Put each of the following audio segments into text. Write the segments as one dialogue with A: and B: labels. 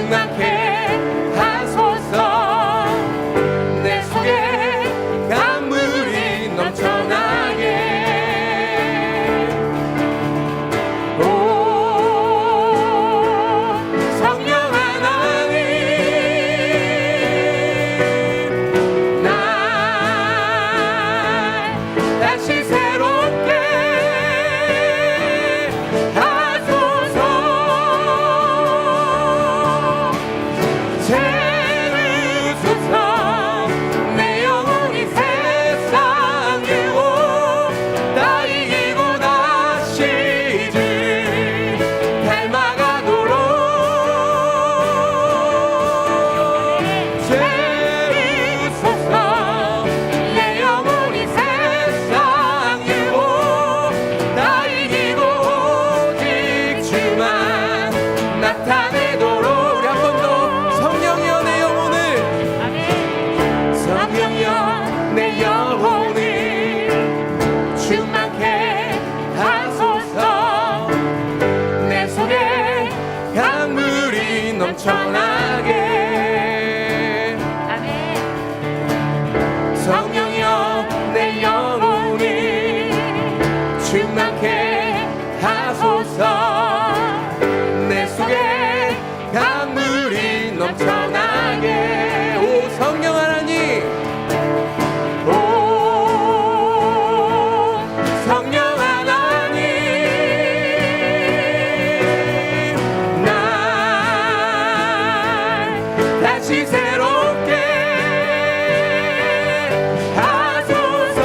A: 충만케 하소서. 내 속에 강물이 넘쳐나게. 오 성령 하나님, 날 다시 새롭게 하소서. 채우소서. 내 영혼이 세상 이고 다 이기고 다시 주를 닮아가도록. 채우소서. 내 영혼이 세상 이고 다 이기고 오직 주만 나타내도록. 우리 한 번 더 성령이여 내 영혼을, 성령이여 내 영혼을 충만케 하소서. 내 속에 강물이 넘쳐나게. 성령이여 내 영혼을 충만케 하소서. 내 속에 강물이 넘쳐나게. 오 성령 하나님, 오 성령 하나님, 날 다시 새롭게 하소서.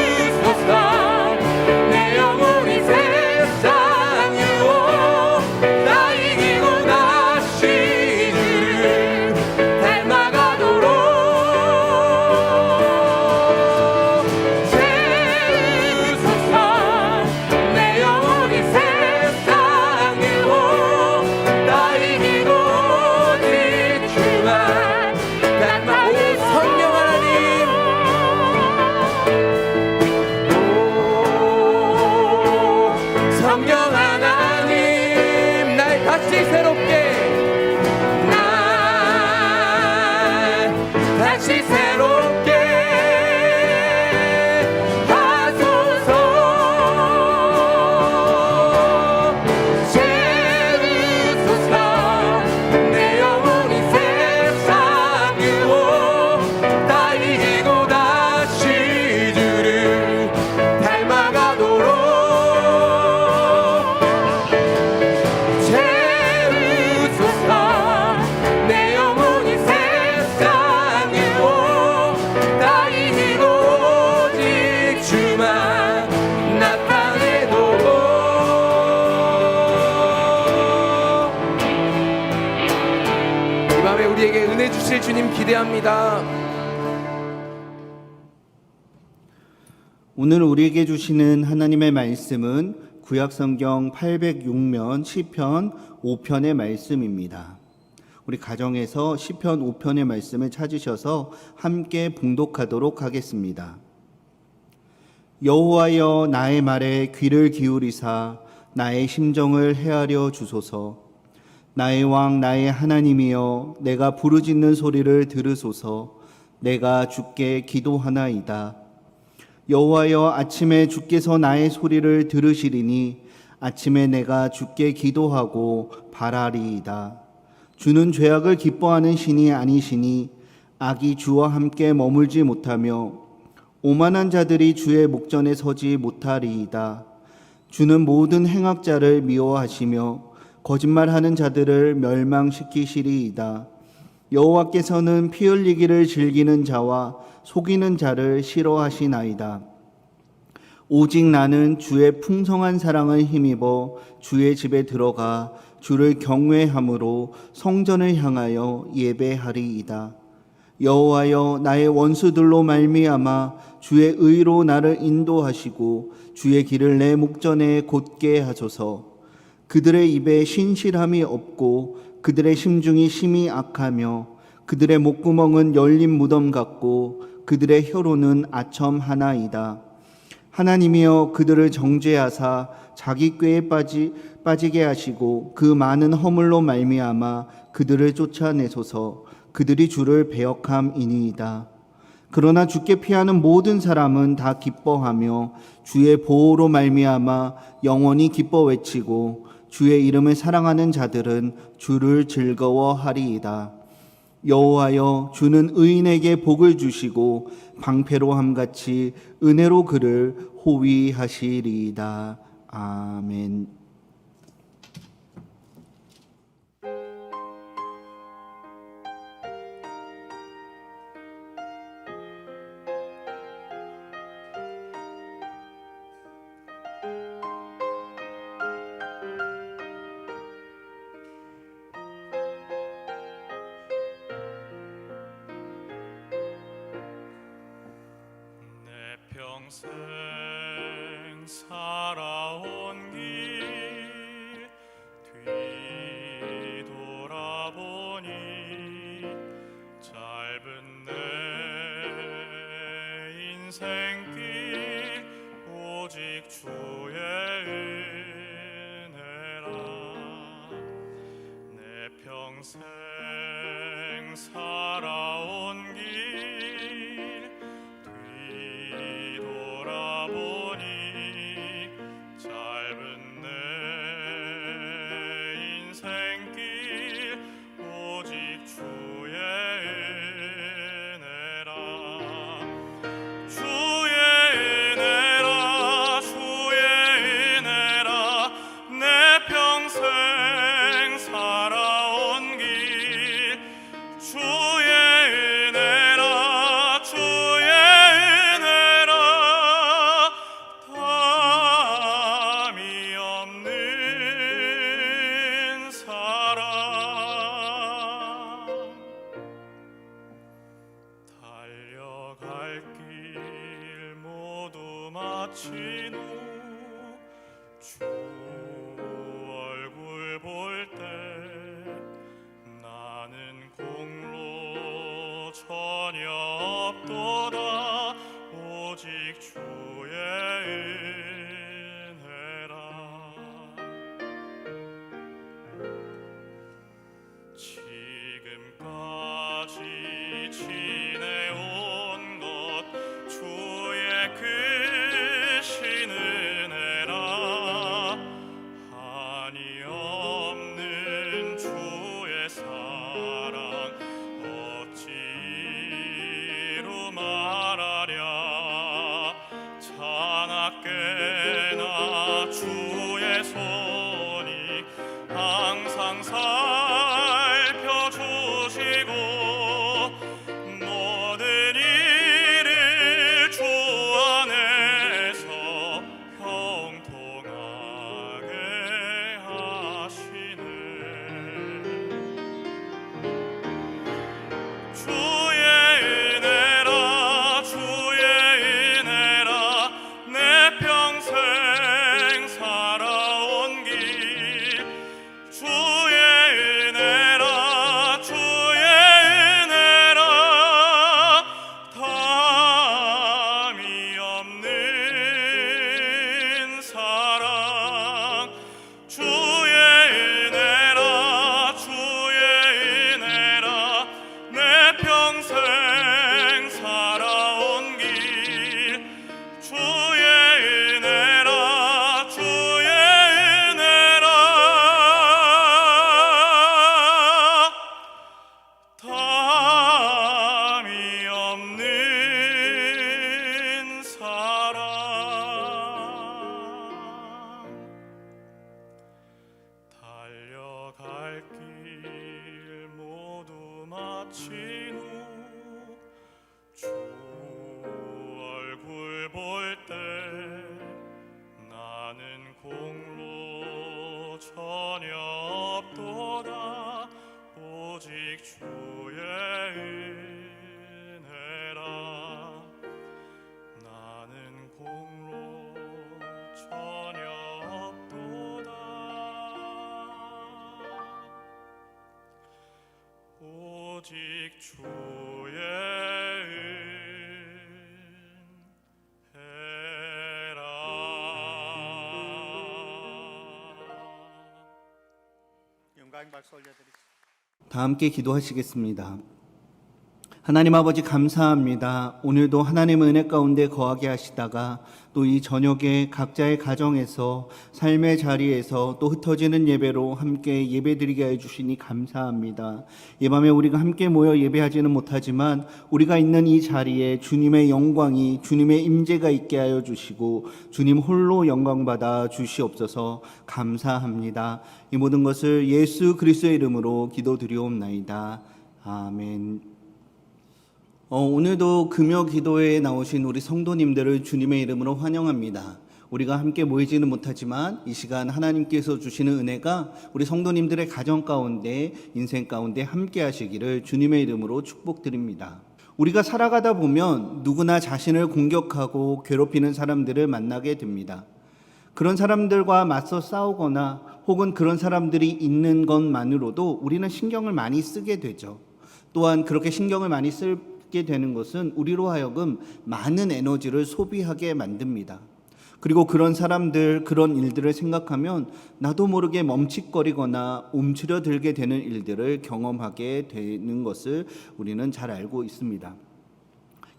A: 채우소서. 내 영혼이 세상 유혹 다 이기고 다시 주를 닮아가도록. 채우소서. 내 영혼이 세상 유혹 다 이기고 오직 주만 닮아. 오 성령 하나님, 성령 하나님, 날 다시 새롭게, 날 다시 새롭게 하소서. 채우소서. 내 영혼이 세상 유혹 다 이기고 다시 주를 닮아가도록. 채우소서. 내 영혼이 세상 유혹 다 이기고 오직 주만 나타내도록. 이 밤에 우리에게 은혜 주실 주님 기대합니다.
B: 오늘 우리에게 주시는 하나님의 말씀은 구약성경 806면 시편 5편의 말씀입니다. 우리 가정에서 시편 5편의 말씀을 찾으셔서 함께 봉독하도록 하겠습니다. 여호와여 나의 말에 귀를 기울이사 나의 심정을 헤아려 주소서. 나의 왕 나의 하나님이여 내가 부르짖는 소리를 들으소서. 내가 주께 기도하나이다. 여호와여 아침에 주께서 나의 소리를 들으시리니 아침에 내가 주께 기도하고 바라리이다. 주는 죄악을 기뻐하는 신이 아니시니 악이 주와 함께 머물지 못하며 오만한 자들이 주의 목전에 서지 못하리이다. 주는 모든 행악자를 미워하시며 거짓말하는 자들을 멸망시키시리이다. 여호와께서는 피 흘리기를 즐기는 자와 속이는 자를 싫어하시나이다. 오직 나는 주의 풍성한 사랑을 힘입어 주의 집에 들어가 주를 경외함으로 성전을 향하여 예배하리이다. 여호와여 나의 원수들로 말미암아 주의 의로 나를 인도하시고 주의 길을 내 목전에 곧게 하소서. 그들의 입에 신실함이 없고 그들의 심중이 심히 악하며 그들의 목구멍은 열린 무덤 같고 그들의 혀로는 아첨 하나이다. 하나님이여 그들을 정죄하사 자기 꾀에 빠지게 하시고 그 많은 허물로 말미암아 그들을 쫓아내소서. 그들이 주를 배역함이니이다. 그러나 주께 피하는 모든 사람은 다 기뻐하며 주의 보호로 말미암아 영원히 기뻐 외치고 주의 이름을 사랑하는 자들은 주를 즐거워하리이다. 여호와여, 주는 의인에게 복을 주시고 방패로 함같이 은혜로 그를 호위하시리이다. 아멘.
C: 평생 살아온 길 뒤돌아보니 짧은 내 인생길 오직 주의 은혜라. 내 평생 살아온 길 주 얼굴 볼 때 나는 공로 전혀 없도다. 오직 주의 은혜라. 지금까지 지내온 것 주의 크신 은혜라. 한이 없는 주의 사랑 어찌로 말하랴. 자나깨나 주의 손이 항상 살펴주시고 모든 일을 주 안에서 형통하게 하시네. 주의 은혜라 주의 은혜라. 내 평생 살아온 길 주의 은혜라 주의 은혜라. 담이 없는 사랑 주의 은혜라 주의 은혜라. 내 평생 살아온 길 주의 은혜라 주의 은혜라. 담이 없는 사랑. 달려갈 길 모두 마친 후 주 얼굴 볼 때 나는 공로 전혀 없도다. 오직 주의 은혜라. 나는 공로 전혀 없도다. 오직 주의 은혜라. 영광 박수 올려드리겠습니다.
B: 다 함께 기도하시겠습니다. 하나님 아버지 감사합니다. 오늘도 하나님의 은혜 가운데 거하게 하시다가 또 이 저녁에 각자의 가정에서 삶의 자리에서 또 흩어지는 예배로 함께 예배드리게 해주시니 감사합니다. 이 밤에 우리가 함께 모여 예배하지는 못하지만 우리가 있는 이 자리에 주님의 영광이 주님의 임재가 있게 하여 주시고 주님 홀로 영광받아 주시옵소서. 감사합니다. 이 모든 것을 예수 그리스도의 이름으로 기도드리옵나이다. 아멘. 오늘도 금요 기도회에 나오신 우리 성도님들을 주님의 이름으로 환영합니다. 우리가 함께 모이지는 못하지만 이 시간 하나님께서 주시는 은혜가 우리 성도님들의 가정 가운데 인생 가운데 함께 하시기를 주님의 이름으로 축복드립니다. 우리가 살아가다 보면 누구나 자신을 공격하고 괴롭히는 사람들을 만나게 됩니다. 그런 사람들과 맞서 싸우거나 혹은 그런 사람들이 있는 것만으로도 우리는 신경을 많이 쓰게 되죠. 또한 그렇게 신경을 많이 쓰게 되는 것은 우리로 하여금 많은 에너지를 소비하게 만듭니다. 그리고 그런 사람들, 그런 일들을 생각하면 나도 모르게 멈칫거리거나 움츠려들게 되는 일들을 경험하게 되는 것을 우리는 잘 알고 있습니다.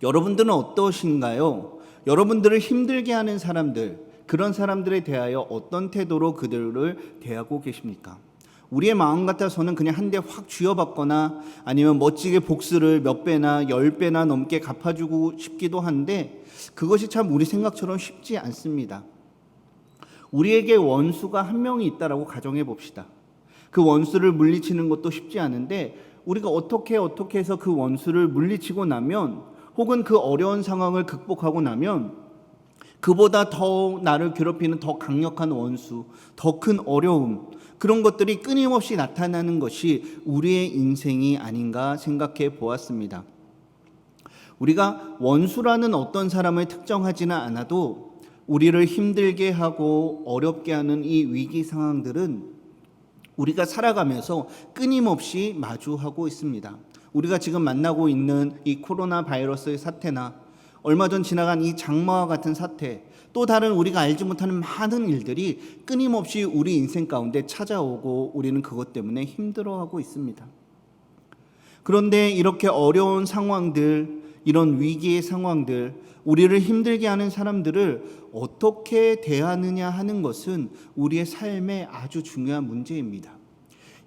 B: 여러분들은 어떠신가요? 여러분들을 힘들게 하는 사람들, 그런 사람들에 대하여 어떤 태도로 그들을 대하고 계십니까? 우리의 마음 같아서는 그냥 한 대 확 쥐어받거나 아니면 멋지게 복수를 몇 배나 10배나 넘게 갚아주고 싶기도 한데 그것이 참 우리 생각처럼 쉽지 않습니다. 우리에게 원수가 한 명이 있다라고 가정해 봅시다. 그 원수를 물리치는 것도 쉽지 않은데 우리가 어떻게 해서 그 원수를 물리치고 나면 혹은 그 어려운 상황을 극복하고 나면 그보다 더 나를 괴롭히는 더 강력한 원수, 더 큰 어려움, 그런 것들이 끊임없이 나타나는 것이 우리의 인생이 아닌가 생각해 보았습니다. 우리가 원수라는 어떤 사람을 특정하지는 않아도 우리를 힘들게 하고 어렵게 하는 이 위기 상황들은 우리가 살아가면서 끊임없이 마주하고 있습니다. 우리가 지금 만나고 있는 이 코로나 바이러스의 사태나 얼마 전 지나간 이 장마와 같은 사태, 또 다른 우리가 알지 못하는 많은 일들이 끊임없이 우리 인생 가운데 찾아오고 우리는 그것 때문에 힘들어하고 있습니다. 그런데 이렇게 어려운 상황들, 이런 위기의 상황들, 우리를 힘들게 하는 사람들을 어떻게 대하느냐 하는 것은 우리의 삶의 아주 중요한 문제입니다.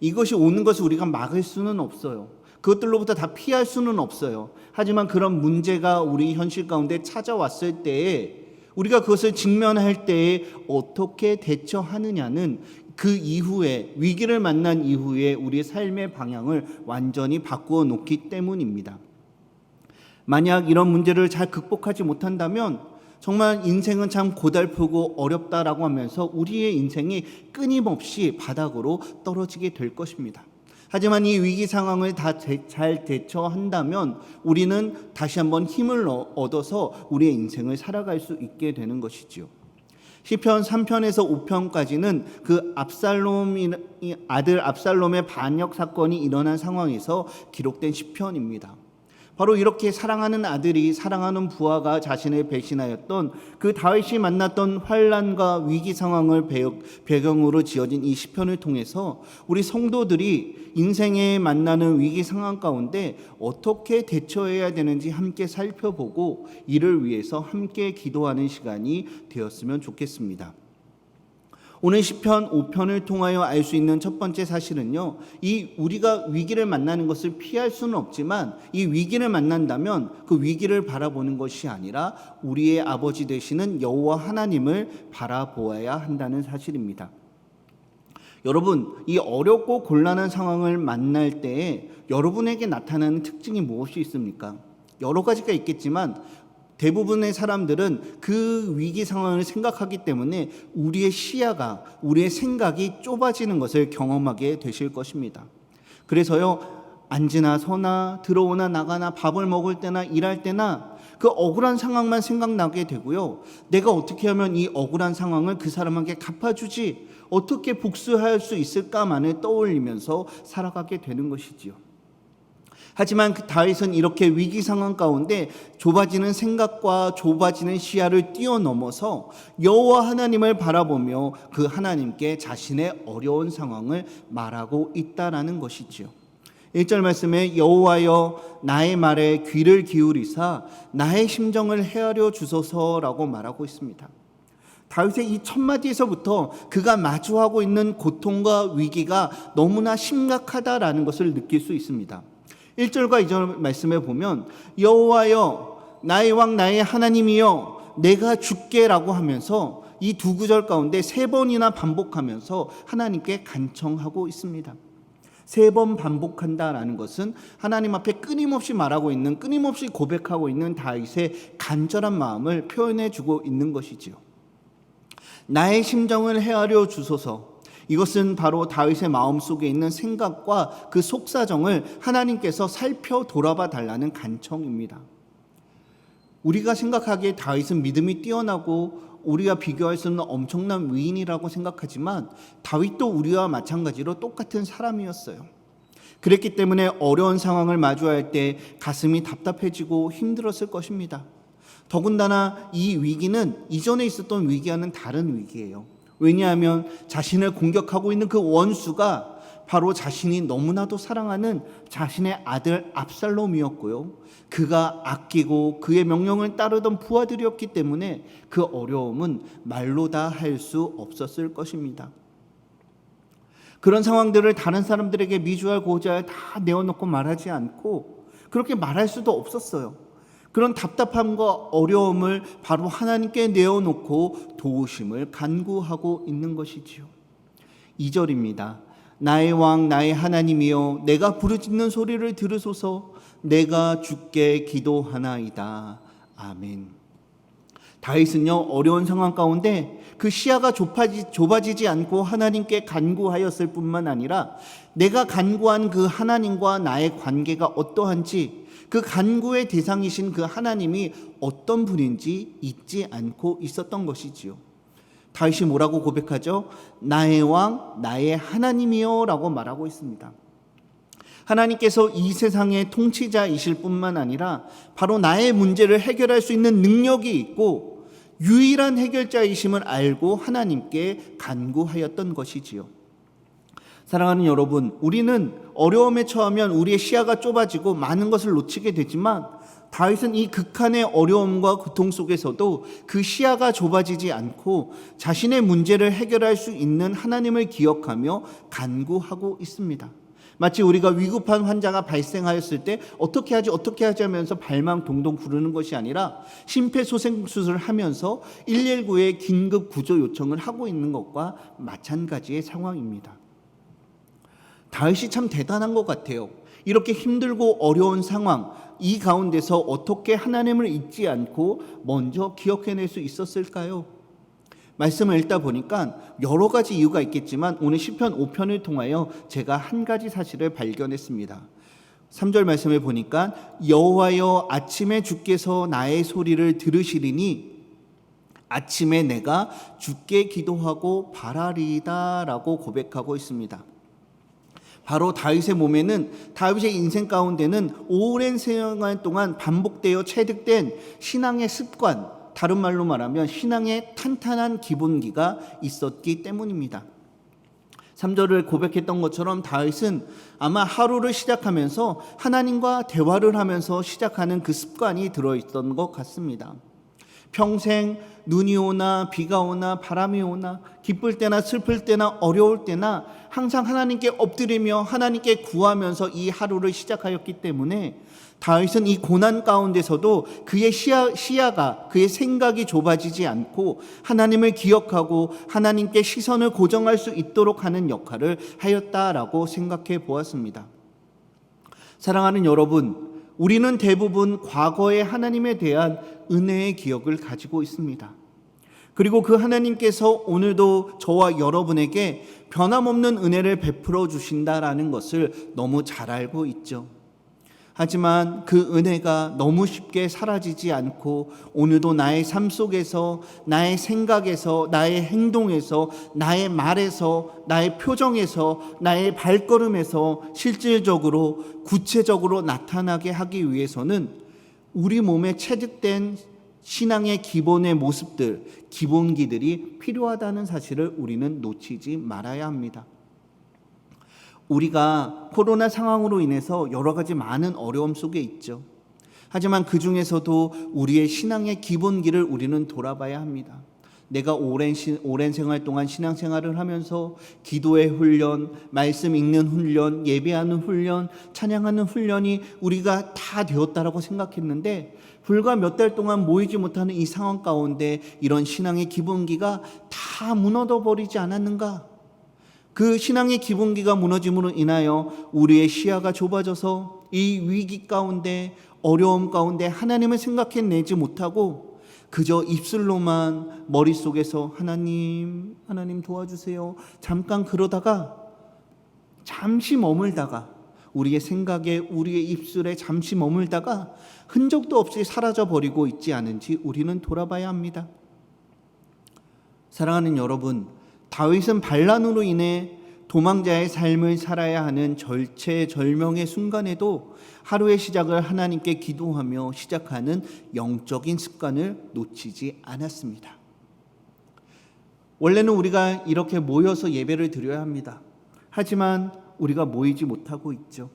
B: 이것이 오는 것을 우리가 막을 수는 없어요. 그것들로부터 다 피할 수는 없어요. 하지만 그런 문제가 우리 현실 가운데 찾아왔을 때에 우리가 그것을 직면할 때에 어떻게 대처하느냐는 그 이후에 위기를 만난 이후에 우리의 삶의 방향을 완전히 바꾸어 놓기 때문입니다. 만약 이런 문제를 잘 극복하지 못한다면 정말 인생은 참 고달프고 어렵다라고 하면서 우리의 인생이 끊임없이 바닥으로 떨어지게 될 것입니다. 하지만 이 위기 상황을 다 잘 대처한다면 우리는 다시 한번 힘을 얻어서 우리의 인생을 살아갈 수 있게 되는 것이지요. 시편 3편에서 5편까지는 그 아들 압살롬의 반역 사건이 일어난 상황에서 기록된 시편입니다. 바로 이렇게 사랑하는 아들이 사랑하는 부하가 자신을 배신하였던 그 다윗이 만났던 환난과 위기 상황을 배경으로 지어진 이 시편을 통해서 우리 성도들이 인생에 만나는 위기 상황 가운데 어떻게 대처해야 되는지 함께 살펴보고 이를 위해서 함께 기도하는 시간이 되었으면 좋겠습니다. 오늘 시편 5편을 통하여 알 수 있는 첫 번째 사실은요, 이 우리가 위기를 만나는 것을 피할 수는 없지만 이 위기를 만난다면 그 위기를 바라보는 것이 아니라 우리의 아버지 되시는 여호와 하나님을 바라보아야 한다는 사실입니다. 여러분, 이 어렵고 곤란한 상황을 만날 때에 여러분에게 나타나는 특징이 무엇이 있습니까? 여러 가지가 있겠지만 대부분의 사람들은 그 위기 상황을 생각하기 때문에 우리의 시야가, 우리의 생각이 좁아지는 것을 경험하게 되실 것입니다. 그래서요, 앉으나 서나 들어오나 나가나 밥을 먹을 때나 일할 때나 그 억울한 상황만 생각나게 되고요, 내가 어떻게 하면 이 억울한 상황을 그 사람에게 갚아주지, 어떻게 복수할 수 있을까만을 떠올리면서 살아가게 되는 것이지요. 하지만 다윗은 이렇게 위기 상황 가운데 좁아지는 생각과 좁아지는 시야를 뛰어넘어서 여호와 하나님을 바라보며 그 하나님께 자신의 어려운 상황을 말하고 있다라는 것이지요. 1절 말씀에 여호와여 나의 말에 귀를 기울이사 나의 심정을 헤아려 주소서라고 말하고 있습니다. 다윗의 이 첫 마디에서부터 그가 마주하고 있는 고통과 위기가 너무나 심각하다라는 것을 느낄 수 있습니다. 1절과 2절 말씀에 보면 여호와여 나의 왕 나의 하나님이여 내가 주께라고 하면서 이 두 구절 가운데 세 번이나 반복하면서 하나님께 간청하고 있습니다. 세 번 반복한다라는 것은 하나님 앞에 끊임없이 말하고 있는, 끊임없이 고백하고 있는 다윗의 간절한 마음을 표현해 주고 있는 것이지요. 나의 심정을 헤아려 주소서. 이것은 바로 다윗의 마음속에 있는 생각과 그 속사정을 하나님께서 살펴 돌아봐 달라는 간청입니다. 우리가 생각하기에 다윗은 믿음이 뛰어나고 우리와 비교할 수 없는 엄청난 위인이라고 생각하지만 다윗도 우리와 마찬가지로 똑같은 사람이었어요. 그랬기 때문에 어려운 상황을 마주할 때 가슴이 답답해지고 힘들었을 것입니다. 더군다나 이 위기는 이전에 있었던 위기와는 다른 위기예요. 왜냐하면 자신을 공격하고 있는 그 원수가 바로 자신이 너무나도 사랑하는 자신의 아들 압살롬이었고요. 그가 아끼고 그의 명령을 따르던 부하들이었기 때문에 그 어려움은 말로 다 할 수 없었을 것입니다. 그런 상황들을 다른 사람들에게 미주알 고지알 다 내어놓고 말하지 않고 그렇게 말할 수도 없었어요. 그런 답답함과 어려움을 바로 하나님께 내어놓고 도우심을 간구하고 있는 것이지요. 2절입니다. 나의 왕 나의 하나님이여 내가 부르짖는 소리를 들으소서. 내가 주께 기도하나이다. 아멘. 다윗은요 어려운 상황 가운데 그 시야가 좁아지지 않고 하나님께 간구하였을 뿐만 아니라 내가 간구한 그 하나님과 나의 관계가 어떠한지 그 간구의 대상이신 그 하나님이 어떤 분인지 잊지 않고 있었던 것이지요. 다윗이 뭐라고 고백하죠? 나의 왕 나의 하나님이여 라고 말하고 있습니다. 하나님께서 이 세상의 통치자이실 뿐만 아니라 바로 나의 문제를 해결할 수 있는 능력이 있고 유일한 해결자이심을 알고 하나님께 간구하였던 것이지요. 사랑하는 여러분, 우리는 어려움에 처하면 우리의 시야가 좁아지고 많은 것을 놓치게 되지만 다윗은 이 극한의 어려움과 고통 속에서도 그 시야가 좁아지지 않고 자신의 문제를 해결할 수 있는 하나님을 기억하며 간구하고 있습니다. 마치 우리가 위급한 환자가 발생하였을 때 어떻게 하지 하면서 발만 동동 구르는 것이 아니라 심폐소생술을 하면서 119에 긴급 구조 요청을 하고 있는 것과 마찬가지의 상황입니다. 다윗이 참 대단한 것 같아요. 이렇게 힘들고 어려운 상황, 이 가운데서 어떻게 하나님을 잊지 않고 먼저 기억해낼 수 있었을까요? 말씀을 읽다 보니까 여러 가지 이유가 있겠지만 오늘 시편 5편을 통하여 제가 한 가지 사실을 발견했습니다. 3절 말씀을 보니까 여호와여 아침에 주께서 나의 소리를 들으시리니 아침에 내가 주께 기도하고 바라리이다 라고 고백하고 있습니다. 바로 다윗의 몸에는 다윗의 인생 가운데는 오랜 세월 동안 반복되어 체득된 신앙의 습관, 다른 말로 말하면 신앙의 탄탄한 기본기가 있었기 때문입니다. 3절을 고백했던 것처럼 다윗은 아마 하루를 시작하면서 하나님과 대화를 하면서 시작하는 그 습관이 들어있던 것 같습니다. 평생 눈이 오나 비가 오나 바람이 오나 기쁠 때나 슬플 때나 어려울 때나 항상 하나님께 엎드리며 하나님께 구하면서 이 하루를 시작하였기 때문에 다윗은 이 고난 가운데서도 그의 시야가 그의 생각이 좁아지지 않고 하나님을 기억하고 하나님께 시선을 고정할 수 있도록 하는 역할을 하였다라고 생각해 보았습니다. 사랑하는 여러분, 우리는 대부분 과거의 하나님에 대한 은혜의 기억을 가지고 있습니다. 그리고 그 하나님께서 오늘도 저와 여러분에게 변함없는 은혜를 베풀어 주신다라는 것을 너무 잘 알고 있죠. 하지만 그 은혜가 너무 쉽게 사라지지 않고 오늘도 나의 삶 속에서, 나의 생각에서, 나의 행동에서, 나의 말에서, 나의 표정에서, 나의 발걸음에서 실질적으로 구체적으로 나타나게 하기 위해서는 우리 몸에 체득된 신앙의 기본의 모습들, 기본기들이 필요하다는 사실을 우리는 놓치지 말아야 합니다. 우리가 코로나 상황으로 인해서 여러 가지 많은 어려움 속에 있죠. 하지만 그 중에서도 우리의 신앙의 기본기를 우리는 돌아봐야 합니다. 내가 오랜 생활 동안 신앙생활을 하면서 기도의 훈련, 말씀 읽는 훈련, 예배하는 훈련, 찬양하는 훈련이 우리가 다 되었다라고 생각했는데 불과 몇 달 동안 모이지 못하는 이 상황 가운데 이런 신앙의 기본기가 다 무너져버리지 않았는가? 그 신앙의 기본기가 무너짐으로 인하여 우리의 시야가 좁아져서 이 위기 가운데, 어려움 가운데 하나님을 생각해내지 못하고 그저 입술로만 머릿속에서 하나님 도와주세요, 잠깐 그러다가 잠시 머물다가 우리의 생각에, 우리의 입술에 잠시 머물다가 흔적도 없이 사라져버리고 있지 않은지 우리는 돌아봐야 합니다. 사랑하는 여러분, 다윗은 반란으로 인해 도망자의 삶을 살아야 하는 절체절명의 순간에도 하루의 시작을 하나님께 기도하며 시작하는 영적인 습관을 놓치지 않았습니다. 원래는 우리가 이렇게 모여서 예배를 드려야 합니다. 하지만 우리가 모이지 못하고 있죠.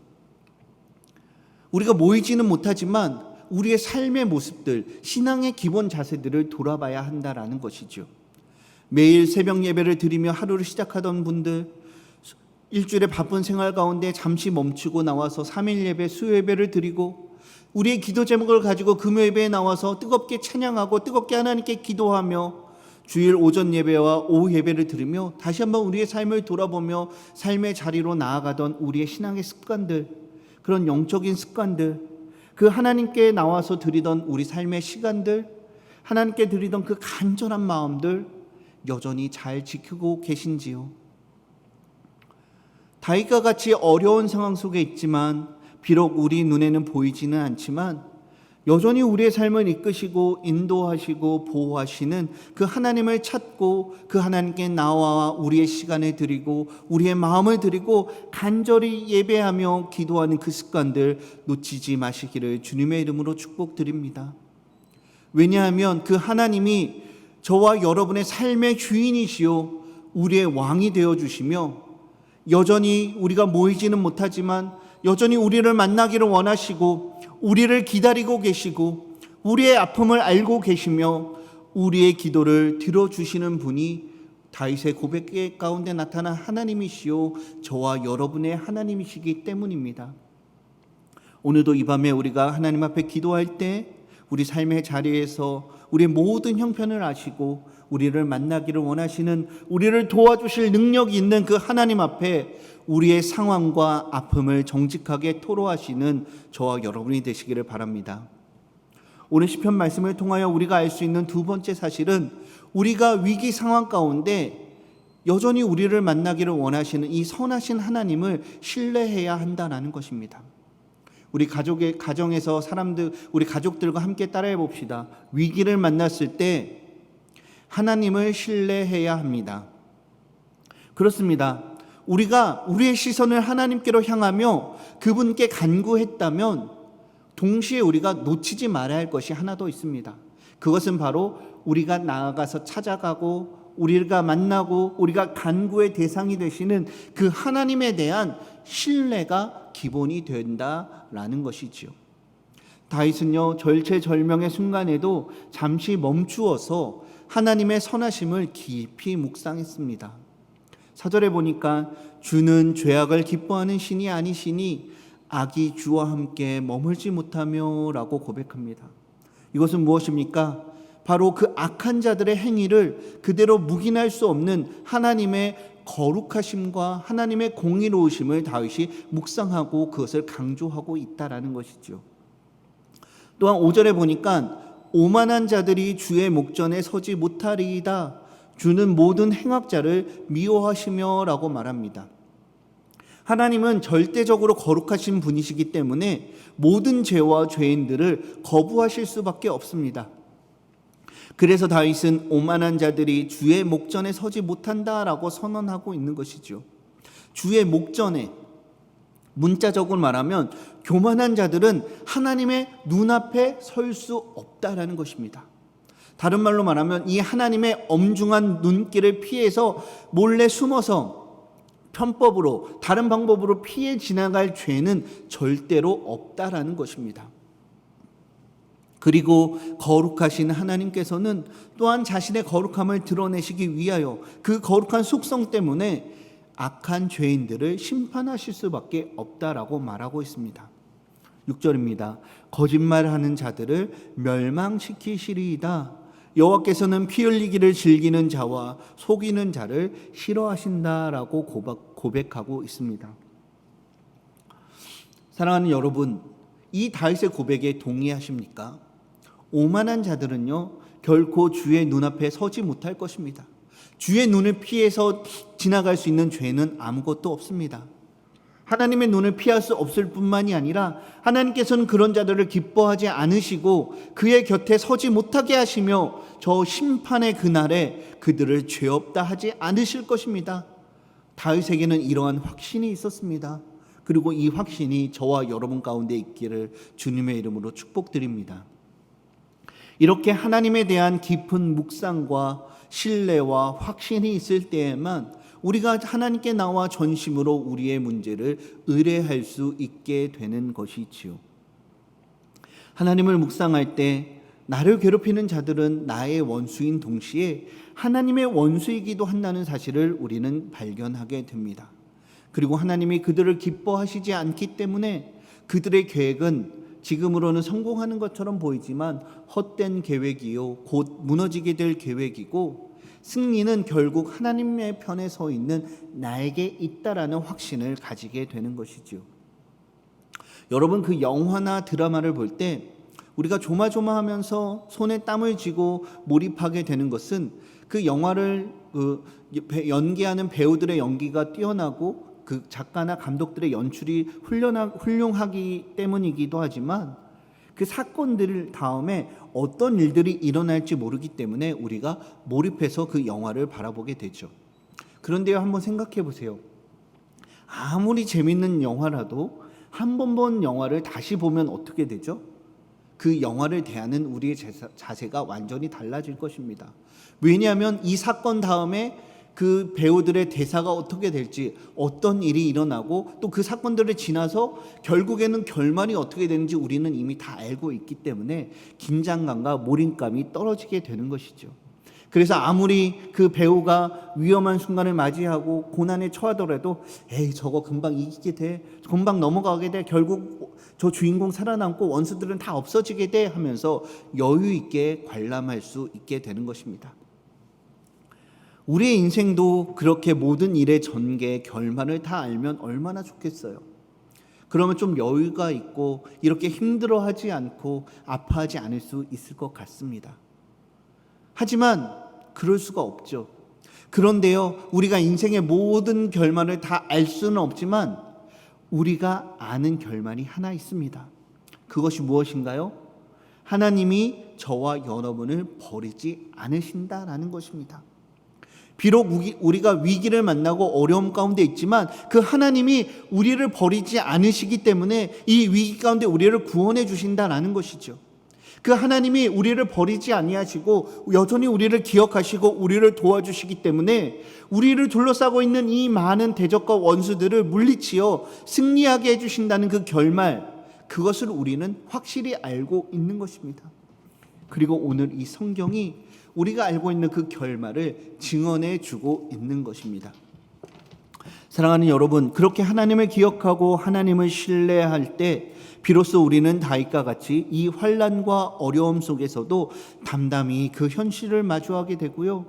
B: 우리가 모이지는 못하지만 우리의 삶의 모습들, 신앙의 기본 자세들을 돌아봐야 한다라는 것이죠. 매일 새벽 예배를 드리며 하루를 시작하던 분들, 일주일의 바쁜 생활 가운데 잠시 멈추고 나와서 3일 예배, 수요 예배를 드리고 우리의 기도 제목을 가지고 금요 예배에 나와서 뜨겁게 찬양하고 뜨겁게 하나님께 기도하며 주일 오전 예배와 오후 예배를 드리며 다시 한번 우리의 삶을 돌아보며 삶의 자리로 나아가던 우리의 신앙의 습관들, 그런 영적인 습관들, 그 하나님께 나와서 드리던 우리 삶의 시간들, 하나님께 드리던 그 간절한 마음들 여전히 잘 지키고 계신지요? 다윗과 같이 어려운 상황 속에 있지만 비록 우리 눈에는 보이지는 않지만 여전히 우리의 삶을 이끄시고 인도하시고 보호하시는 그 하나님을 찾고 그 하나님께 나와 우리의 시간을 드리고 우리의 마음을 드리고 간절히 예배하며 기도하는 그 습관들 놓치지 마시기를 주님의 이름으로 축복드립니다. 왜냐하면 그 하나님이 저와 여러분의 삶의 주인이시요 우리의 왕이 되어주시며 여전히 우리가 모이지는 못하지만 여전히 우리를 만나기를 원하시고 우리를 기다리고 계시고 우리의 아픔을 알고 계시며 우리의 기도를 들어주시는 분이 다윗의 고백 가운데 나타난 하나님이시요 저와 여러분의 하나님이시기 때문입니다. 오늘도 이 밤에 우리가 하나님 앞에 기도할 때 우리 삶의 자리에서 우리의 모든 형편을 아시고 우리를 만나기를 원하시는, 우리를 도와주실 능력이 있는 그 하나님 앞에 우리의 상황과 아픔을 정직하게 토로하시는 저와 여러분이 되시기를 바랍니다. 오늘 시편 말씀을 통하여 우리가 알 수 있는 두 번째 사실은 우리가 위기 상황 가운데 여전히 우리를 만나기를 원하시는 이 선하신 하나님을 신뢰해야 한다는 것입니다. 우리 가정에서 우리 가족들과 함께 따라해 봅시다. 위기를 만났을 때 하나님을 신뢰해야 합니다. 그렇습니다. 우리가 우리의 시선을 하나님께로 향하며 그분께 간구했다면 동시에 우리가 놓치지 말아야 할 것이 하나 더 있습니다. 그것은 바로 우리가 나아가서 찾아가고 우리가 만나고 우리가 간구의 대상이 되시는 그 하나님에 대한 신뢰가 기본이 된다라는 것이지요. 다윗은요 절체절명의 순간에도 잠시 멈추어서 하나님의 선하심을 깊이 묵상했습니다. 4절에 보니까 주는 죄악을 기뻐하는 신이 아니시니 악이 주와 함께 머물지 못하며 라고 고백합니다. 이것은 무엇입니까? 바로 그 악한 자들의 행위를 그대로 묵인할 수 없는 하나님의 거룩하심과 하나님의 공의로우심을 다윗이 묵상하고 그것을 강조하고 있다라는 것이죠. 또한 5절에 보니까 오만한 자들이 주의 목전에 서지 못하리이다. 주는 모든 행악자를 미워하시며 라고 말합니다. 하나님은 절대적으로 거룩하신 분이시기 때문에 모든 죄와 죄인들을 거부하실 수밖에 없습니다. 그래서 다윗은 오만한 자들이 주의 목전에 서지 못한다라고 선언하고 있는 것이죠. 주의 목전에, 문자적으로 말하면 교만한 자들은 하나님의 눈앞에 설 수 없다라는 것입니다. 다른 말로 말하면 이 하나님의 엄중한 눈길을 피해서 몰래 숨어서 편법으로, 다른 방법으로 피해 지나갈 죄는 절대로 없다라는 것입니다. 그리고 거룩하신 하나님께서는 또한 자신의 거룩함을 드러내시기 위하여 그 거룩한 속성 때문에 악한 죄인들을 심판하실 수밖에 없다라고 말하고 있습니다. 6절입니다. 거짓말하는 자들을 멸망시키시리이다. 여호와께서는 피 흘리기를 즐기는 자와 속이는 자를 싫어하신다라고 고백하고 있습니다. 사랑하는 여러분, 이 다윗의 고백에 동의하십니까? 오만한 자들은요, 결코 주의 눈앞에 서지 못할 것입니다. 주의 눈을 피해서 지나갈 수 있는 죄는 아무것도 없습니다. 하나님의 눈을 피할 수 없을 뿐만이 아니라 하나님께서는 그런 자들을 기뻐하지 않으시고 그의 곁에 서지 못하게 하시며 저 심판의 그날에 그들을 죄 없다 하지 않으실 것입니다. 다윗에게는 이러한 확신이 있었습니다. 그리고 이 확신이 저와 여러분 가운데 있기를 주님의 이름으로 축복드립니다. 이렇게 하나님에 대한 깊은 묵상과 신뢰와 확신이 있을 때에만 우리가 하나님께 나와 전심으로 우리의 문제를 의뢰할 수 있게 되는 것이지요. 하나님을 묵상할 때 나를 괴롭히는 자들은 나의 원수인 동시에 하나님의 원수이기도 한다는 사실을 우리는 발견하게 됩니다. 그리고 하나님이 그들을 기뻐하시지 않기 때문에 그들의 계획은 지금으로는 성공하는 것처럼 보이지만 헛된 계획이요 곧 무너지게 될 계획이고, 승리는 결국 하나님의 편에 서 있는 나에게 있다라는 확신을 가지게 되는 것이죠. 여러분, 그 영화나 드라마를 볼 때 우리가 조마조마하면서 손에 땀을 쥐고 몰입하게 되는 것은 그 영화를 연기하는 배우들의 연기가 뛰어나고 그 작가나 감독들의 연출이 훌륭하기 때문이기도 하지만, 그 사건들 다음에 어떤 일들이 일어날지 모르기 때문에 우리가 몰입해서 그 영화를 바라보게 되죠. 그런데요, 한번 생각해 보세요. 아무리 재밌는 영화라도 한 번 본 영화를 다시 보면 어떻게 되죠? 그 영화를 대하는 우리의 자세가 완전히 달라질 것입니다. 왜냐하면 이 사건 다음에 그 배우들의 대사가 어떻게 될지, 어떤 일이 일어나고 또 그 사건들을 지나서 결국에는 결말이 어떻게 되는지 우리는 이미 다 알고 있기 때문에 긴장감과 몰입감이 떨어지게 되는 것이죠. 그래서 아무리 그 배우가 위험한 순간을 맞이하고 고난에 처하더라도 에이 저거 금방 이기게 돼, 금방 넘어가게 돼, 결국 저 주인공 살아남고 원수들은 다 없어지게 돼 하면서 여유 있게 관람할 수 있게 되는 것입니다. 우리의 인생도 그렇게 모든 일의 전개, 결말을 다 알면 얼마나 좋겠어요. 그러면 좀 여유가 있고 이렇게 힘들어하지 않고 아파하지 않을 수 있을 것 같습니다. 하지만 그럴 수가 없죠. 그런데요, 우리가 인생의 모든 결말을 다 알 수는 없지만 우리가 아는 결말이 하나 있습니다. 그것이 무엇인가요? 하나님이 저와 여러분을 버리지 않으신다라는 것입니다. 비록 우리가 위기를 만나고 어려움 가운데 있지만 그 하나님이 우리를 버리지 않으시기 때문에 이 위기 가운데 우리를 구원해 주신다라는 것이죠. 그 하나님이 우리를 버리지 아니하시고 여전히 우리를 기억하시고 우리를 도와주시기 때문에 우리를 둘러싸고 있는 이 많은 대적과 원수들을 물리치어 승리하게 해주신다는 그 결말, 그것을 우리는 확실히 알고 있는 것입니다. 그리고 오늘 이 성경이 우리가 알고 있는 그 결말을 증언해 주고 있는 것입니다. 사랑하는 여러분, 그렇게 하나님을 기억하고 하나님을 신뢰할 때 비로소 우리는 다윗과 같이 이 환난과 어려움 속에서도 담담히 그 현실을 마주하게 되고요.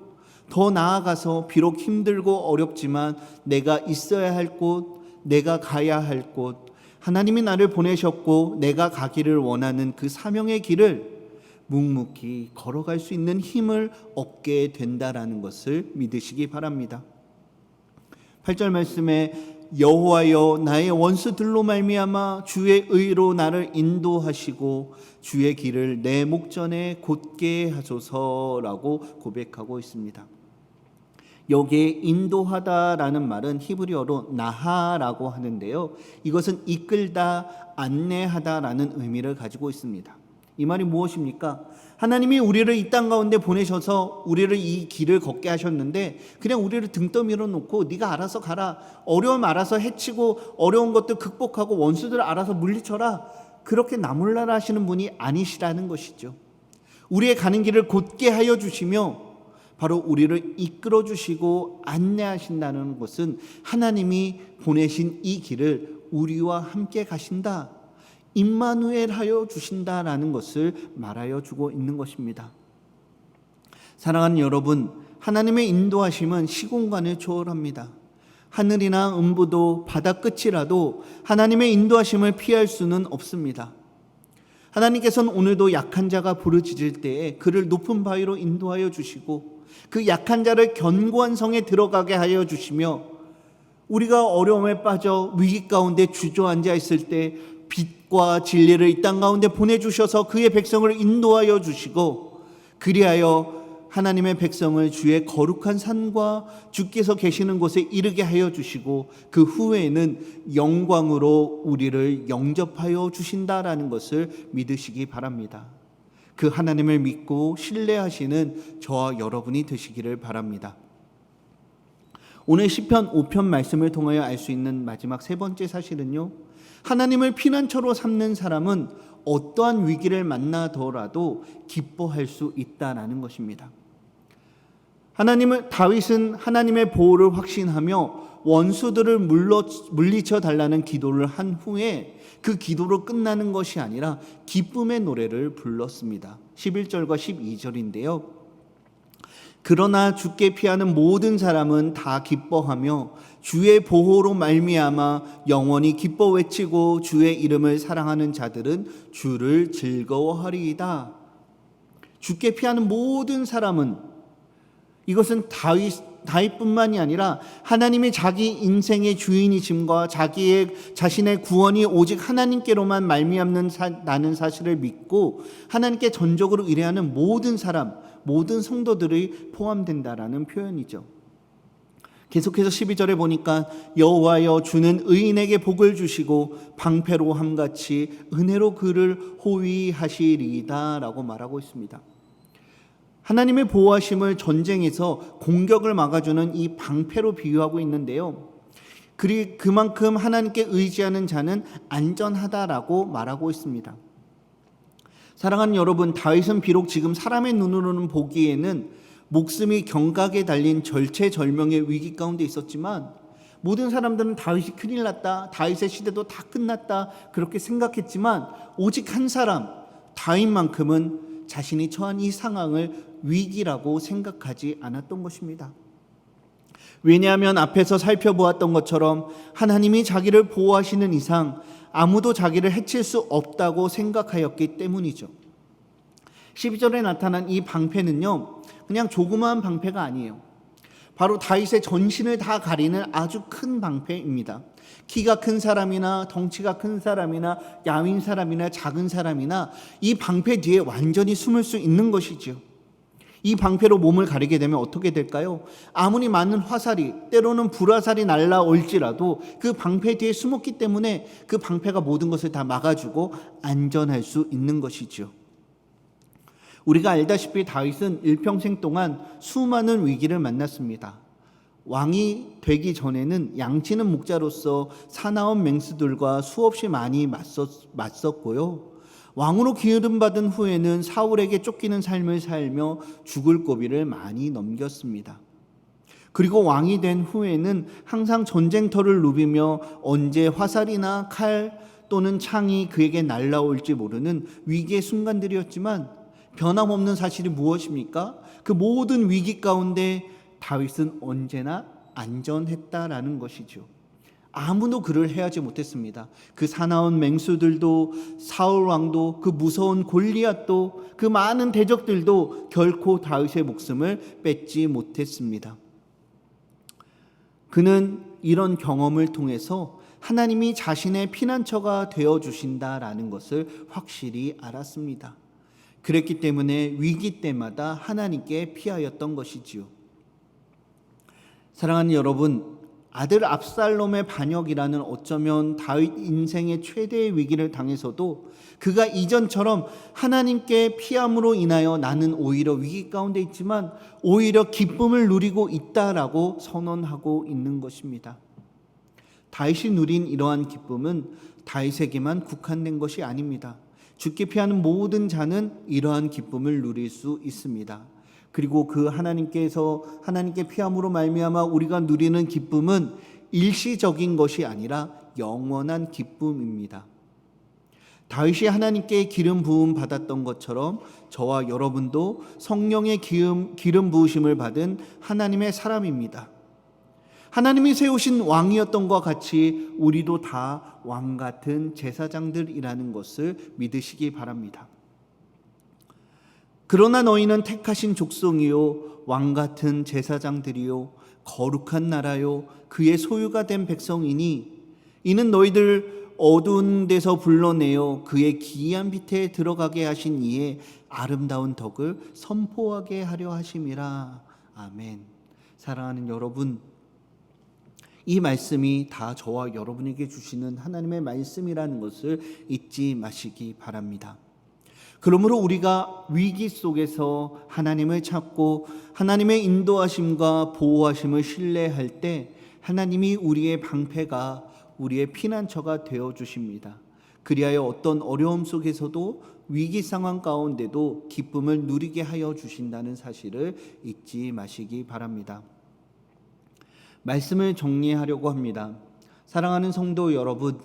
B: 더 나아가서 비록 힘들고 어렵지만 내가 있어야 할 곳, 내가 가야 할 곳, 하나님이 나를 보내셨고 내가 가기를 원하는 그 사명의 길을 묵묵히 걸어갈 수 있는 힘을 얻게 된다라는 것을 믿으시기 바랍니다. 8절 말씀에 여호와여 나의 원수들로 말미암아 주의 의로 나를 인도하시고 주의 길을 내 목전에 곧게 하소서라고 고백하고 있습니다. 여기에 인도하다라는 말은 히브리어로 나하라고 하는데요. 이것은 이끌다, 안내하다라는 의미를 가지고 있습니다. 이 말이 무엇입니까? 하나님이 우리를 이 땅 가운데 보내셔서 우리를 이 길을 걷게 하셨는데 그냥 우리를 등 떠밀어 놓고 네가 알아서 가라, 어려움 알아서 헤치고 어려운 것들 극복하고 원수들 알아서 물리쳐라, 그렇게 나몰라라 하시는 분이 아니시라는 것이죠. 우리의 가는 길을 곧게 하여 주시며 바로 우리를 이끌어 주시고 안내하신다는 것은 하나님이 보내신 이 길을 우리와 함께 가신다, 임마누엘 하여 주신다라는 것을 말하여 주고 있는 것입니다. 사랑하는 여러분, 하나님의 인도하심은 시공간을 초월합니다. 하늘이나 음부도 바다 끝이라도 하나님의 인도하심을 피할 수는 없습니다. 하나님께서는 오늘도 약한 자가 부르짖을 때에 그를 높은 바위로 인도하여 주시고 그 약한 자를 견고한 성에 들어가게 하여 주시며 우리가 어려움에 빠져 위기 가운데 주저앉아 있을 때 빛과 진리를 이 땅 가운데 보내주셔서 그의 백성을 인도하여 주시고 그리하여 하나님의 백성을 주의 거룩한 산과 주께서 계시는 곳에 이르게 하여 주시고 그 후에는 영광으로 우리를 영접하여 주신다라는 것을 믿으시기 바랍니다. 그 하나님을 믿고 신뢰하시는 저와 여러분이 되시기를 바랍니다. 오늘 시편 5편 말씀을 통하여 알 수 있는 마지막 세 번째 사실은요, 하나님을 피난처로 삼는 사람은 어떠한 위기를 만나더라도 기뻐할 수 있다라는 것입니다. 다윗은 하나님의 보호를 확신하며 원수들을 물리쳐 달라는 기도를 한 후에 그 기도로 끝나는 것이 아니라 기쁨의 노래를 불렀습니다. 11절과 12절인데요. 그러나 주께 피하는 모든 사람은 다 기뻐하며 주의 보호로 말미암아 영원히 기뻐 외치고 주의 이름을 사랑하는 자들은 주를 즐거워하리이다. 주께 피하는 모든 사람은, 이것은 다윗뿐만이 아니라 하나님이 자기 인생의 주인이심과 자신의 구원이 오직 하나님께로만 말미암는 사실을 믿고 하나님께 전적으로 의뢰하는 모든 사람, 모든 성도들이 포함된다라는 표현이죠. 계속해서 12절에 보니까 여호와여 주는 의인에게 복을 주시고 방패로 함같이 은혜로 그를 호위하시리이다 라고 말하고 있습니다. 하나님의 보호하심을 전쟁에서 공격을 막아주는 이 방패로 비유하고 있는데요, 그만큼 하나님께 의지하는 자는 안전하다라고 말하고 있습니다. 사랑하는 여러분, 다윗은 비록 지금 사람의 눈으로는 보기에는 목숨이 경각에 달린 절체절명의 위기 가운데 있었지만 모든 사람들은 다윗이 큰일 났다, 다윗의 시대도 다 끝났다 그렇게 생각했지만 오직 한 사람, 다윗만큼은 자신이 처한 이 상황을 위기라고 생각하지 않았던 것입니다. 왜냐하면 앞에서 살펴보았던 것처럼 하나님이 자기를 보호하시는 이상 아무도 자기를 해칠 수 없다고 생각하였기 때문이죠. 12절에 나타난 이 방패는요, 그냥 조그마한 방패가 아니에요. 바로 다윗의 전신을 다 가리는 아주 큰 방패입니다. 키가 큰 사람이나 덩치가 큰 사람이나 야윈 사람이나 작은 사람이나 이 방패 뒤에 완전히 숨을 수 있는 것이죠. 이 방패로 몸을 가리게 되면 어떻게 될까요? 아무리 많은 화살이, 때로는 불화살이 날라올지라도 그 방패 뒤에 숨었기 때문에 그 방패가 모든 것을 다 막아주고 안전할 수 있는 것이죠. 우리가 알다시피 다윗은 일평생 동안 수많은 위기를 만났습니다. 왕이 되기 전에는 양치는 목자로서 사나운 맹수들과 수없이 많이 맞섰고요. 왕으로 기름받은 후에는 사울에게 쫓기는 삶을 살며 죽을 고비를 많이 넘겼습니다. 그리고 왕이 된 후에는 항상 전쟁터를 누비며 언제 화살이나 칼 또는 창이 그에게 날라올지 모르는 위기의 순간들이었지만 변함없는 사실이 무엇입니까? 그 모든 위기 가운데 다윗은 언제나 안전했다라는 것이죠. 아무도 그를 해하지 못했습니다. 그 사나운 맹수들도, 사울 왕도, 그 무서운 골리앗도, 그 많은 대적들도 결코 다윗의 목숨을 뺏지 못했습니다. 그는 이런 경험을 통해서 하나님이 자신의 피난처가 되어주신다라는 것을 확실히 알았습니다. 그랬기 때문에 위기 때마다 하나님께 피하였던 것이지요. 사랑하는 여러분, 아들 압살롬의 반역이라는 어쩌면 다윗 인생의 최대의 위기를 당해서도 그가 이전처럼 하나님께 피함으로 인하여 나는 오히려 위기 가운데 있지만 오히려 기쁨을 누리고 있다라고 선언하고 있는 것입니다. 다윗이 누린 이러한 기쁨은 다윗에게만 국한된 것이 아닙니다. 죽게 피하는 모든 자는 이러한 기쁨을 누릴 수 있습니다. 그리고 그 하나님께 피함으로 말미암아 우리가 누리는 기쁨은 일시적인 것이 아니라 영원한 기쁨입니다. 다윗이 하나님께 기름 부음 받았던 것처럼 저와 여러분도 성령의 기름 부으심을 받은 하나님의 사람입니다. 하나님이 세우신 왕이었던 것과 같이 우리도 다 왕 같은 제사장들이라는 것을 믿으시기 바랍니다. 그러나 너희는 택하신 족속이요 왕 같은 제사장들이요 거룩한 나라요 그의 소유가 된 백성이니 이는 너희들 어두운 데서 불러내어 그의 기이한 빛에 들어가게 하신 이의 아름다운 덕을 선포하게 하려 하심이라. 아멘. 사랑하는 여러분, 이 말씀이 다 저와 여러분에게 주시는 하나님의 말씀이라는 것을 잊지 마시기 바랍니다. 그러므로 우리가 위기 속에서 하나님을 찾고 하나님의 인도하심과 보호하심을 신뢰할 때 하나님이 우리의 방패가 우리의 피난처가 되어 주십니다. 그리하여 어떤 어려움 속에서도 위기 상황 가운데도 기쁨을 누리게 하여 주신다는 사실을 잊지 마시기 바랍니다. 말씀을 정리하려고 합니다. 사랑하는 성도 여러분,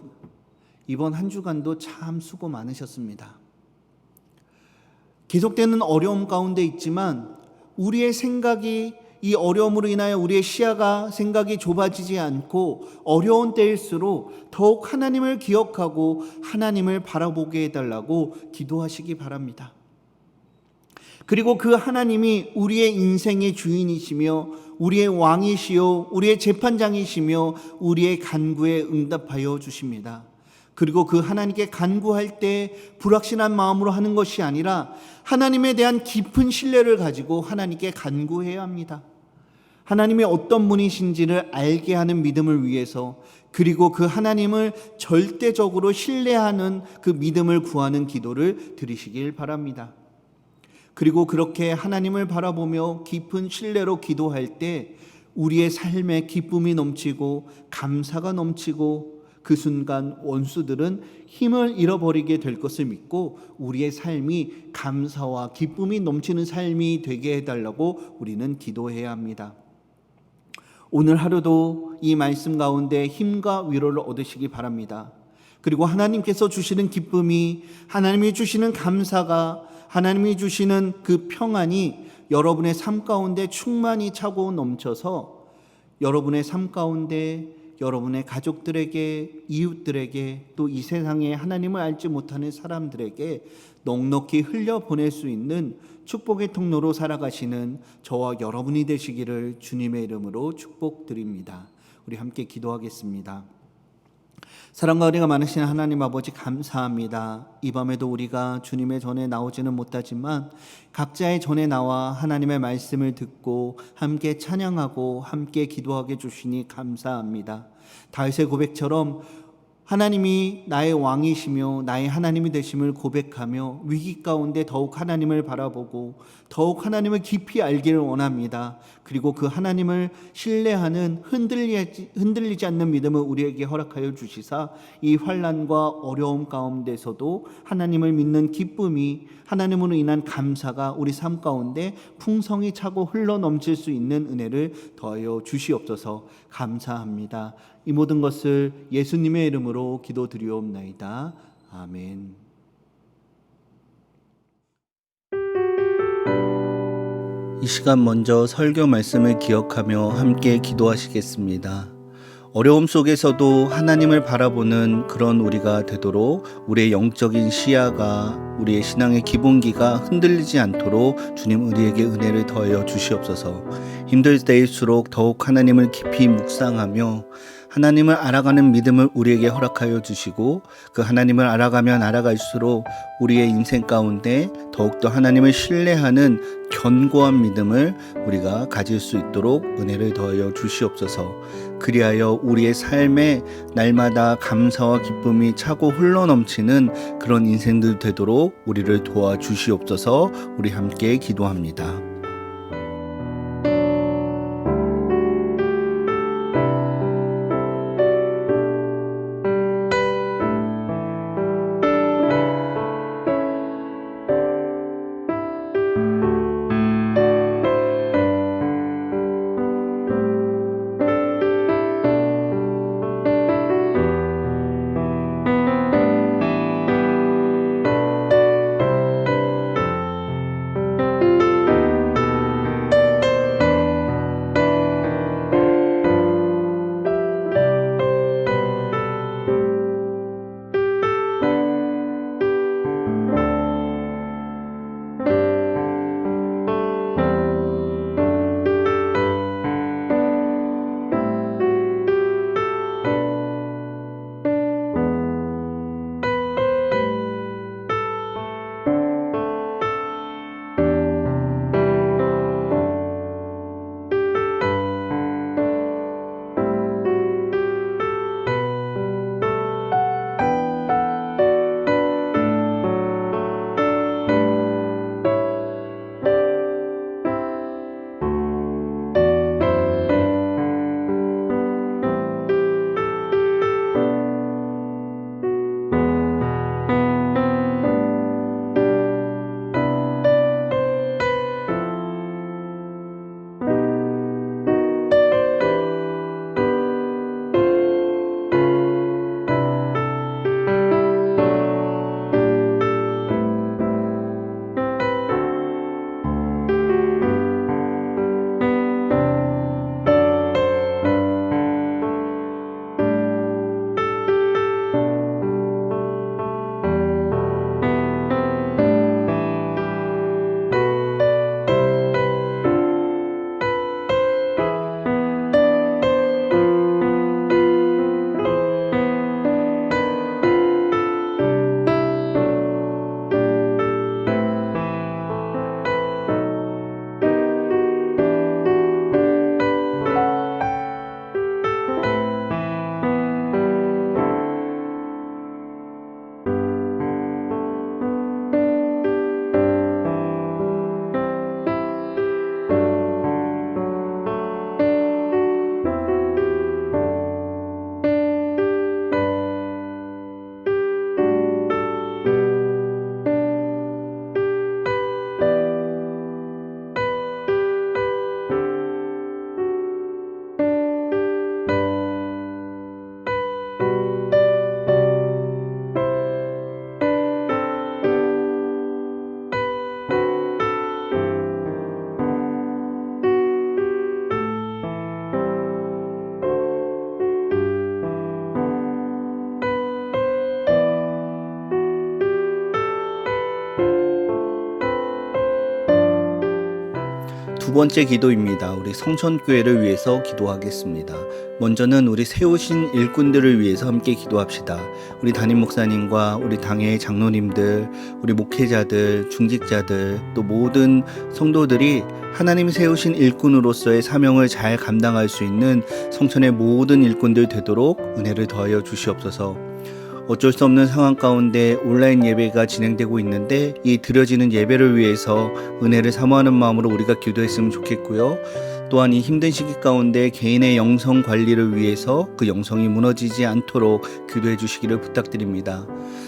B: 이번 한 주간도 참 수고 많으셨습니다. 계속되는 어려움 가운데 있지만 우리의 생각이 이 어려움으로 인하여 우리의 시야가 생각이 좁아지지 않고 어려운 때일수록 더욱 하나님을 기억하고 하나님을 바라보게 해달라고 기도하시기 바랍니다. 그리고 그 하나님이 우리의 인생의 주인이시며 우리의 왕이시요 우리의 재판장이시며 우리의 간구에 응답하여 주십니다. 그리고 그 하나님께 간구할 때 불확실한 마음으로 하는 것이 아니라 하나님에 대한 깊은 신뢰를 가지고 하나님께 간구해야 합니다. 하나님이 어떤 분이신지를 알게 하는 믿음을 위해서, 그리고 그 하나님을 절대적으로 신뢰하는 그 믿음을 구하는 기도를 드리시길 바랍니다. 그리고 그렇게 하나님을 바라보며 깊은 신뢰로 기도할 때 우리의 삶에 기쁨이 넘치고 감사가 넘치고 그 순간 원수들은 힘을 잃어버리게 될 것을 믿고 우리의 삶이 감사와 기쁨이 넘치는 삶이 되게 해달라고 우리는 기도해야 합니다. 오늘 하루도 이 말씀 가운데 힘과 위로를 얻으시기 바랍니다. 그리고 하나님께서 주시는 기쁨이, 하나님이 주시는 감사가, 하나님이 주시는 그 평안이 여러분의 삶 가운데 충만히 차고 넘쳐서 여러분의 삶 가운데 여러분의 가족들에게, 이웃들에게, 또 이 세상에 하나님을 알지 못하는 사람들에게 넉넉히 흘려보낼 수 있는 축복의 통로로 살아가시는 저와 여러분이 되시기를 주님의 이름으로 축복드립니다. 우리 함께 기도하겠습니다. 사랑과 은혜가 많으신 하나님 아버지, 감사합니다. 이 밤에도 우리가 주님의 전에 나오지는 못하지만 각자의 전에 나와 하나님의 말씀을 듣고 함께 찬양하고 함께 기도하게 주시니 감사합니다. 다윗의 고백처럼 하나님이 나의 왕이시며 나의 하나님이 되심을 고백하며 위기 가운데 더욱 하나님을 바라보고 더욱 하나님을 깊이 알기를 원합니다. 그리고 그 하나님을 신뢰하는 흔들리지 않는 믿음을 우리에게 허락하여 주시사 이 환난과 어려움 가운데서도 하나님을 믿는 기쁨이, 하나님으로 인한 감사가 우리 삶 가운데 풍성히 차고 흘러넘칠 수 있는 은혜를 더하여 주시옵소서. 감사합니다. 이 모든 것을 예수님의 이름으로 기도드리옵나이다. 아멘. 이 시간 먼저 설교 말씀을 기억하며 함께 기도하시겠습니다. 어려움 속에서도 하나님을 바라보는 그런 우리가 되도록 우리의 영적인 시야가, 우리의 신앙의 기본기가 흔들리지 않도록 주님 우리에게 은혜를 더하여 주시옵소서. 힘들 때일수록 더욱 하나님을 깊이 묵상하며 하나님을 알아가는 믿음을 우리에게 허락하여 주시고 그 하나님을 알아가면 알아갈수록 우리의 인생 가운데 더욱더 하나님을 신뢰하는 견고한 믿음을 우리가 가질 수 있도록 은혜를 더하여 주시옵소서. 그리하여 우리의 삶에 날마다 감사와 기쁨이 차고 흘러넘치는 그런 인생들 되도록 우리를 도와주시옵소서. 우리 함께 기도합니다. 두 번째 기도입니다. 우리 성천교회를 위해서 기도하겠습니다. 먼저는 우리 세우신 일꾼들을 위해서 함께 기도합시다. 우리 담임 목사님과 우리 당의 장로님들, 우리 목회자들, 중직자들, 또 모든 성도들이 하나님이 세우신 일꾼으로서의 사명을 잘 감당할 수 있는 성천의 모든 일꾼들 되도록 은혜를 더하여 주시옵소서. 어쩔 수 없는 상황 가운데 온라인 예배가 진행되고 있는데 이 드려지는 예배를 위해서 은혜를 사모하는 마음으로 우리가 기도했으면 좋겠고요. 또한 이 힘든 시기 가운데 개인의 영성 관리를 위해서 그 영성이 무너지지 않도록 기도해 주시기를 부탁드립니다.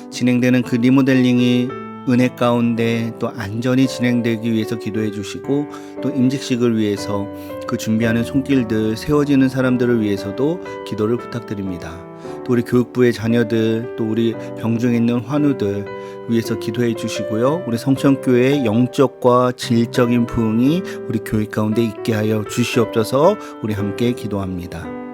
B: 진행되는 그 리모델링이 은혜 가운데 또 안전히 진행되기 위해서 기도해 주시고 또 임직식을 위해서 그 준비하는 손길들 세워지는 사람들을 위해서도 기도를 부탁드립니다. 또 우리 교육부의 자녀들 또 우리 병중에 있는 환우들 위해서 기도해 주시고요. 우리 성천교회의 영적과 질적인 부흥이 우리 교회 가운데 있게 하여 주시옵소서. 우리 함께 기도합니다.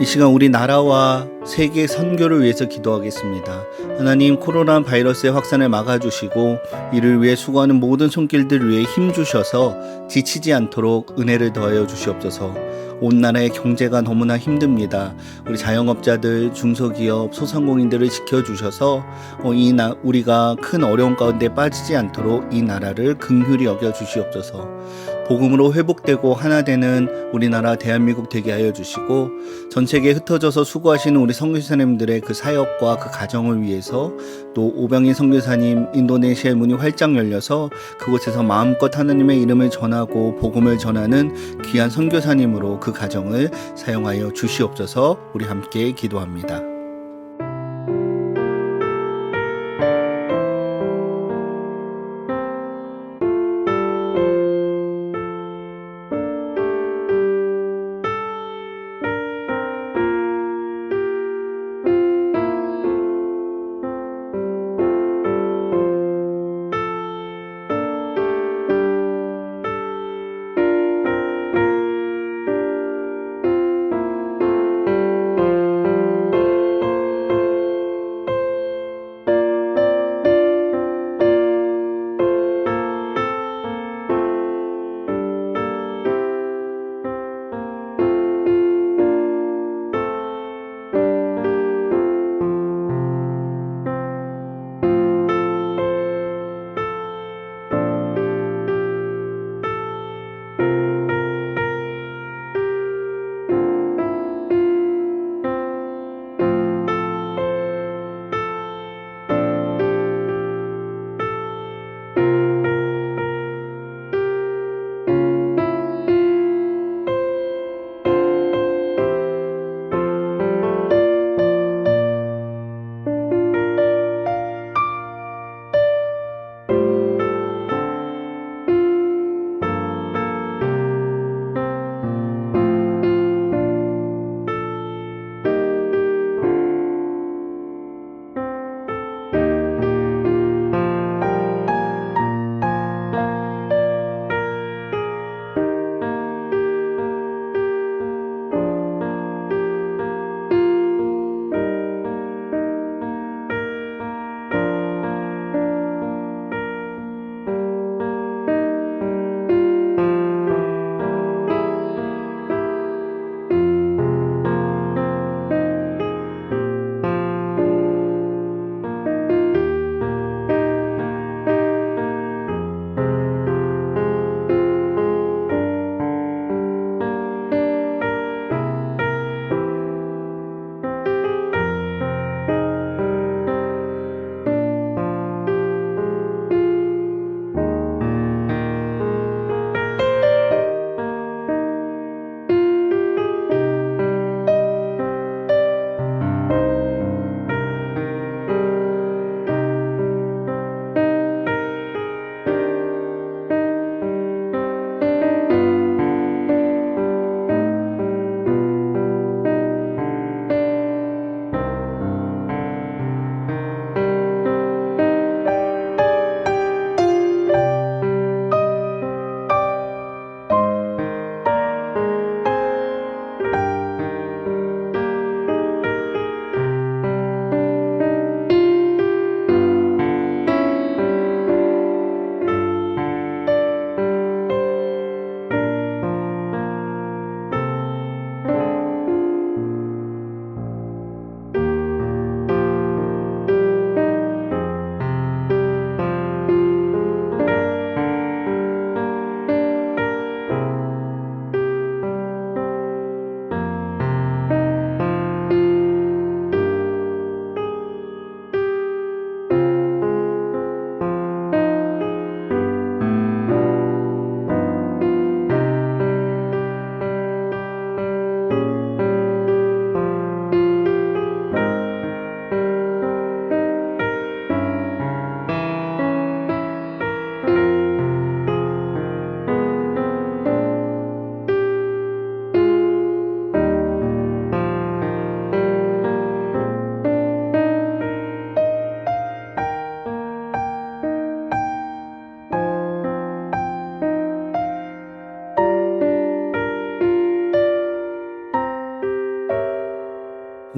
B: 이 시간 우리 나라와 세계 선교를 위해서 기도하겠습니다. 하나님, 코로나 바이러스의 확산을 막아주시고 이를 위해 수고하는 모든 손길들 위해 힘 주셔서 지치지 않도록 은혜를 더하여 주시옵소서. 온 나라의 경제가 너무나 힘듭니다. 우리 자영업자들, 중소기업, 소상공인들을 지켜주셔서 우리가 큰 어려움 가운데 빠지지 않도록 이 나라를 긍휼히 여겨 주시옵소서. 복음으로 회복되고 하나 되는 우리나라 대한민국 되게 하여 주시고, 전 세계에 흩어져서 수고하시는 우리 선교사님들의 그 사역과 그 가정을 위해서, 또 오병희 선교사님 인도네시아의 문이 활짝 열려서 그곳에서 마음껏 하나님의 이름을 전하고 복음을 전하는 귀한 선교사님으로 그 가정을 사용하여 주시옵소서. 우리 함께 기도합니다.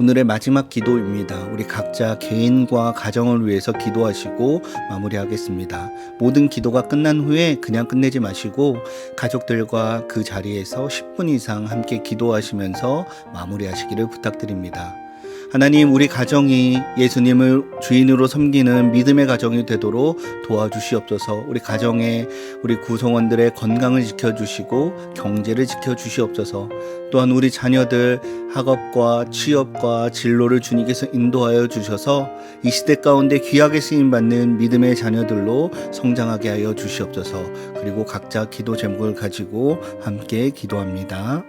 B: 오늘의 마지막 기도입니다. 우리 각자 개인과 가정을 위해서 기도하시고 마무리하겠습니다. 모든 기도가 끝난 후에 그냥 끝내지 마시고 가족들과 그 자리에서 10분 이상 함께 기도하시면서 마무리하시기를 부탁드립니다. 하나님, 우리 가정이 예수님을 주인으로 섬기는 믿음의 가정이 되도록 도와주시옵소서. 우리 가정에 우리 구성원들의 건강을 지켜주시고 경제를 지켜주시옵소서. 또한 우리 자녀들 학업과 취업과 진로를 주님께서 인도하여 주셔서 이 시대 가운데 귀하게 쓰임받는 믿음의 자녀들로 성장하게 하여 주시옵소서. 그리고 각자 기도 제목을 가지고 함께 기도합니다.